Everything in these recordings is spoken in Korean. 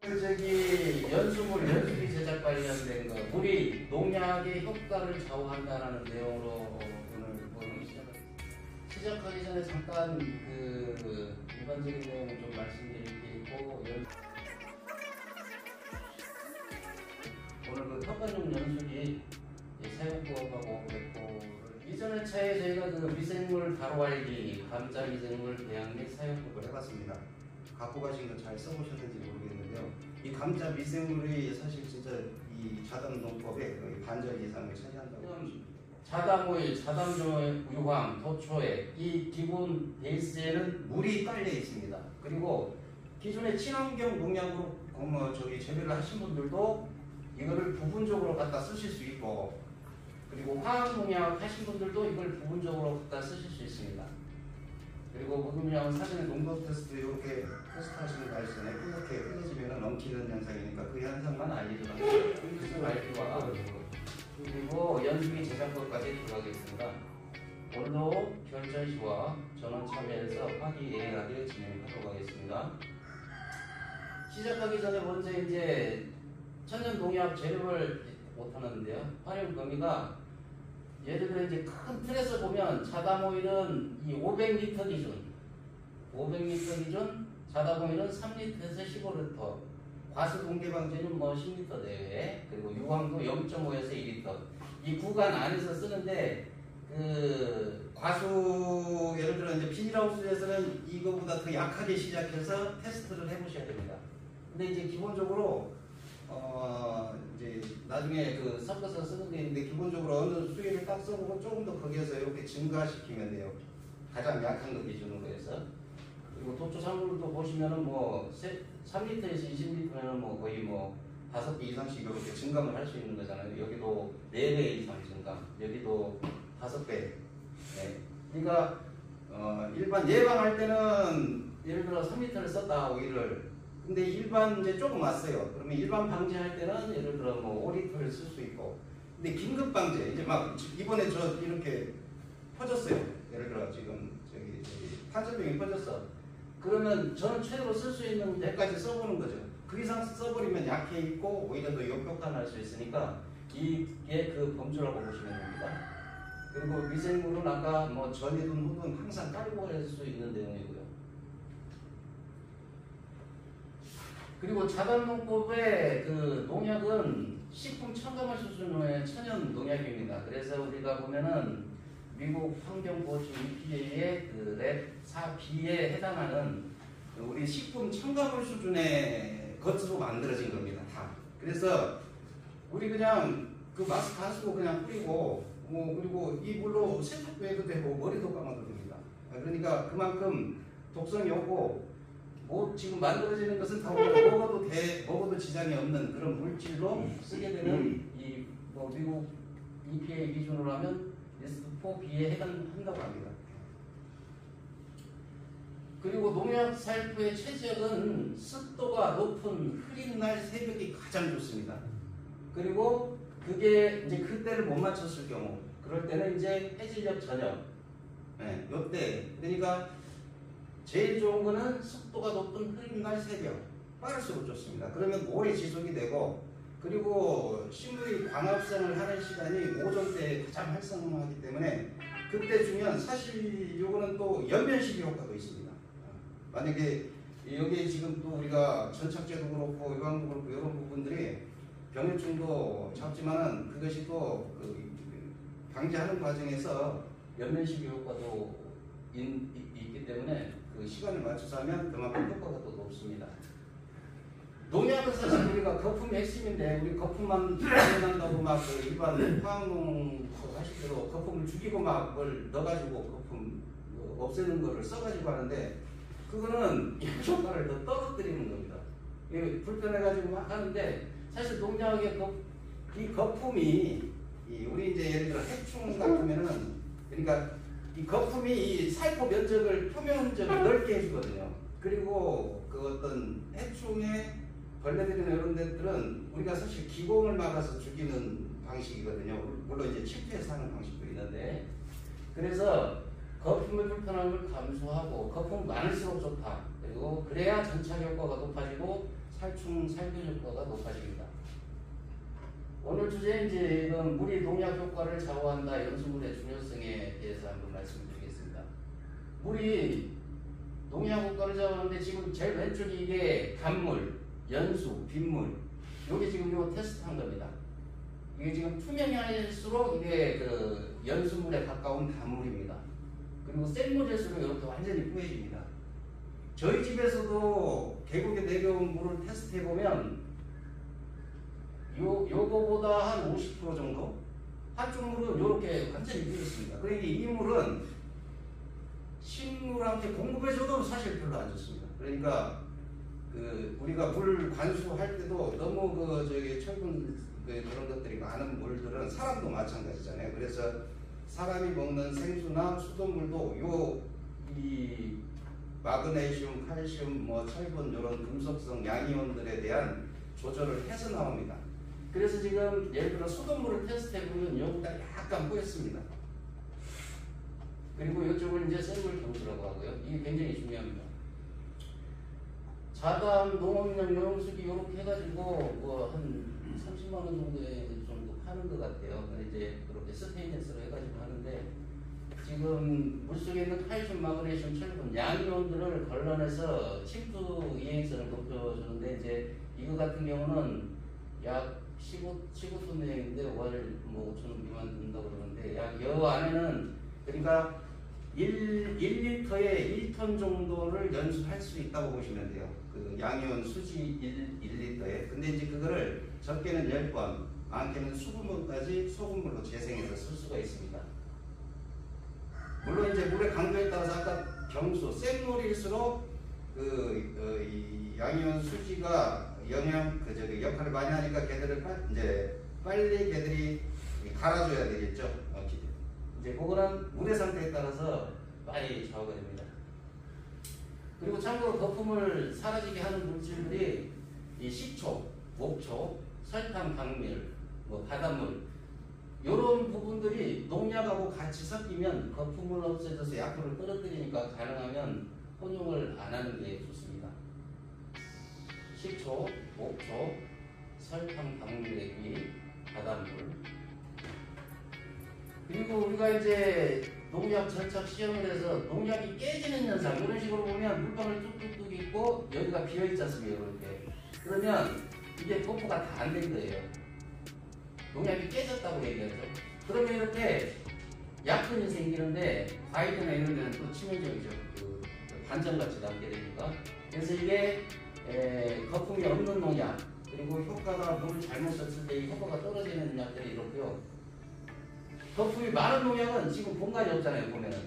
연수기 제작 관련된 거, 물이 농약의 효과를 좌우한다라는 내용으로 오늘 시작하기 전에 잠깐 일반적인 내용을 좀 말씀드릴 게 있고, 오늘 턱관용 연수기 사용법하고 그랬고, 이전의 차에 저희가 미생물 바로알기, 감자 미생물 배양 및 사용법을 해봤습니다. 갖고 가신 거 잘 써보셨는지 모르겠는데요. 이 감자 미생물이 사실 진짜 이 자담 농법의 반절 이상을 차지한다고. 자담오일, 자담유황, 도초액, 이 기본 베이스에는 물이 깔려 있습니다. 그리고 기존의 친환경 농약으로 재배를 하신 분들도 이거를 부분적으로 갖다 쓰실 수 있고, 그리고 화학 농약 하신 분들도 이걸 부분적으로 갖다 쓰실 수 있습니다. 그리고 그냥 사전에 농도 테스트 이렇게 테스트하시는 거 아시잖아요. 이렇게 흘러지면 넘치는 현상이니까 그 현상만 알려주라고 알기와 그리고 연수기 제작법까지 들어가겠습니다. 오늘도 결전 시와 전원 참여해서 화기애애하게 진행하도록 하겠습니다. 시작하기 전에 먼저 이제 천연 농약 재료를 못하는데요. 활용 범위가 예를 들어 이제 큰 틀에서 보면 자담오일은 이 500리터 기준, 자담오일은 3리터에서 15리터, 과수 동계방제는 10리터 내외, 그리고 유황도 0.5에서 1리터. 이 구간 안에서 쓰는데 과수 예를 들어 이제 비닐하우스에서는 이거보다 더 약하게 시작해서 테스트를 해보셔야 됩니다. 근데 이제 기본적으로 이제 나중에 섞어서 쓰는 게 있는데 기본적으로 어느 수위를 딱 써보고 조금 더 거기에서 이렇게 증가시키면 돼요. 가장 약한 거 기준으로 해서. 그리고 도초 산물도 보시면은 3리터에서 20리터면은 거의 5배 이상씩 이렇게 증감을 할 수 있는 거잖아요. 여기도 4배 이상 증감, 여기도 5배. 네. 그러니까 일반 예방할 때는 예를 들어 3리터를 썼다 오일을. 근데 일반 이제 조금 왔어요. 그러면 일반 방제할 때는 예를 들어 5리터를 쓸 수 있고. 근데 긴급 방제 이제 이번에 저 이렇게 퍼졌어요. 예를 들어 지금 저기 탄저병이 퍼졌어. 그러면 저는 최대로 쓸 수 있는 데까지 써보는 거죠. 그 이상 써버리면 약해 있고 오히려 더 역효과 날 수 있으니까 이게 그 범주라고 보시면 됩니다. 그리고 미생물은 아까 전이든 후든 항상 깔고 할 수 있는 내용이고요. 그리고 자담농법의 농약은 식품 첨가물 수준의 천연 농약입니다. 그래서 우리가 보면은 미국 환경보호청 EPA의 랩 4B에 해당하는 우리 식품 첨가물 수준의 것으로 만들어진 겁니다. 다. 그래서 우리 그냥 마스크 안 쓰고 그냥 뿌리고 그리고 이 물로 세탁도 해도 되고 머리도 감아도 됩니다. 그러니까 그만큼 독성이 없고 지금 만들어지는 것은 다 먹어도 지장이 없는 그런 물질로 쓰게 되는 이 미국 EPA 기준으로 하면 리스트 4B에 해당한다고 합니다. 그리고 농약 살포의 최적은 습도가 높은 흐린 날 새벽이 가장 좋습니다. 그리고 그게 이제 그때를 못 맞췄을 경우, 그럴 때는 이제 해질녘 저녁, 요때 그러니까 제일 좋은 거는 습도가 높은 흐린 날 새벽, 빠를수록 좋습니다. 그러면 오래 지속이 되고, 그리고 식물이 광합성을 하는 시간이 오전 때 가장 활성화하기 때문에 그때 주면 사실 요거는 또 연면식 효과도 있습니다. 만약에 여기 지금 또 우리가 전착제도 그렇고 유황도 그렇고 이런 부분들이 병해충도 잡지만은 그것이 또 방제하는 과정에서 연면식 효과도 있기 때문에 그 시간을 맞춰서 하면 그만큼 효과가 더 높습니다. 농약은 사실 우리가 거품이 핵심인데 우리 거품만 발견한다고 일반 화학농 하실 때도 거품을 죽이고 뭘 넣어가지고 거품 없애는 거를 써가지고 하는데 그거는 효과를 더 떨어뜨리는 겁니다. 불편해가지고 하는데 사실 농약의 이 거품이 우리 이제 예를 들어 해충 같으면은 그러니까 이 거품이 이 살포 면적을 표면 면적을 넓게 해주거든요. 그리고 그 어떤 해충의 벌레들이나 이런 데들은 우리가 사실 기공을 막아서 죽이는 방식이거든요. 물론 이제 침투해서 하는 방식도 있는데 그래서 거품의 불편함을 감수하고 거품 많을수록 좋다. 그리고 그래야 전착 효과가 높아지고 살충 살균 효과가 높아집니다. 오늘 주제는 이제 이건 물이 농약 효과를 좌우한다. 연수물의 중요성에 대해서 한번 말씀드리겠습니다. 물이 농약 효과를 좌우하는데 지금 제일 왼쪽이 이게 단물, 연수, 빗물. 요게 지금 요 테스트한 겁니다. 이게 지금 투명할수록 이게 그 연수물에 가까운 단물입니다. 그리고 센 물일수록 이렇게 완전히 뿌얘집니다. 저희 집에서도 계곡에 내려온 물을 테스트해 보면 요거보다 한 50% 정도? 한쪽 물은 요렇게 완전히 뿌였습니다. 그러니까 이 물은 식물한테 공급해줘도 사실 별로 안 좋습니다. 그러니까 그 우리가 물 관수할 때도 너무 그 저기 철분 그런 것들이 많은 물들은 사람도 마찬가지잖아요. 그래서 사람이 먹는 생수나 수돗물도 이 마그네슘, 칼슘, 뭐 철분 이런 금속성 양이온들에 대한 조절을 해서 나옵니다. 그래서 지금 예를 들어 수돗물을 테스트해 보면 여기가 약간 뿌였습니다. 그리고 이쪽은 이제 샘물 경수라고 하고요. 이게 굉장히 중요합니다. 자담 농업용 영수기 이렇게 해가지고 뭐 한 30만 원 정도 파는 것 같아요. 이제 그렇게 스테인리스로 해가지고 하는데 지금 물속에 있는 칼슘, 마그네슘, 철분, 양이온들을 걸러내서 침투 이행성을 높여주는데 이제 이거 같은 경우는 약 15톤 내용인데 월 뭐 5,000원 미만 든다고 그러는데 약 여 안에는 그러니까 1리터에 1톤 정도를 연수할 수 있다고 보시면 돼요. 그 양이온 수지 1리터에. 근데 이제 그거를 적게는 10번, 많게는 20번까지 소금물로 재생해서 쓸 수가 있습니다. 물론 이제 물의 강도에 따라서 아까 경수, 센 물일수록 이 양이온 수지가 역할을 많이 하니까 걔들을 빨리 걔들이 갈아줘야 되겠죠. 이제 그거는 물의 상태에 따라서 많이 좌우가 됩니다. 그리고 참고로 거품을 사라지게 하는 물질들이 이 식초, 목초, 설탕, 당밀, 뭐 바닷물 이런 부분들이 농약하고 같이 섞이면 거품을 없애줘서 약효를 떨어뜨리니까 가능하면 혼용을 안 하는 게 좋습니다. 식초, 목초, 설탕, 당밀액이, 바닷물. 그리고 우리가 이제 농약 전착 시험을 해서 농약이 깨지는 현상 이런 식으로 보면 물방울 뚝뚝뚝 있고 여기가 비어있지 않습니까? 이렇게. 그러면 이게 거포가 다 안 된 거예요. 농약이 깨졌다고 얘기하죠. 그러면 이렇게 약근이 생기는데 과일이나 이런 데는 또 치명적이죠. 그 반점같이 남게 되니까. 그래서 이게 거품이 없는 농약 그리고 효과가 물을 잘못 썼을 때 이 효과가 떨어지는 약들이 이렇고요. 거품이 많은 농약은 지금 공간이 없잖아요. 보면은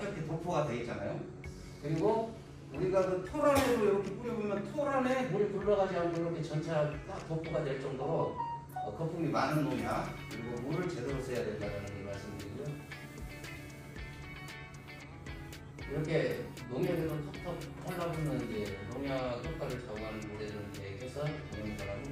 이렇게 도포가 되어 있잖아요. 그리고 우리가 그 토란에도 이렇게 뿌려보면 토란에 물이 굴러가지 않고 이렇게 전체가 딱 도포가 될 정도로 거품이 많은 농약 그리고 물을 제대로 써야 된다는 걸 말씀드리고요. 이렇게 농약에도 턱턱 헐라붙는 이제 농약 효과를 좌우하는 물에 대해서 보는 사람은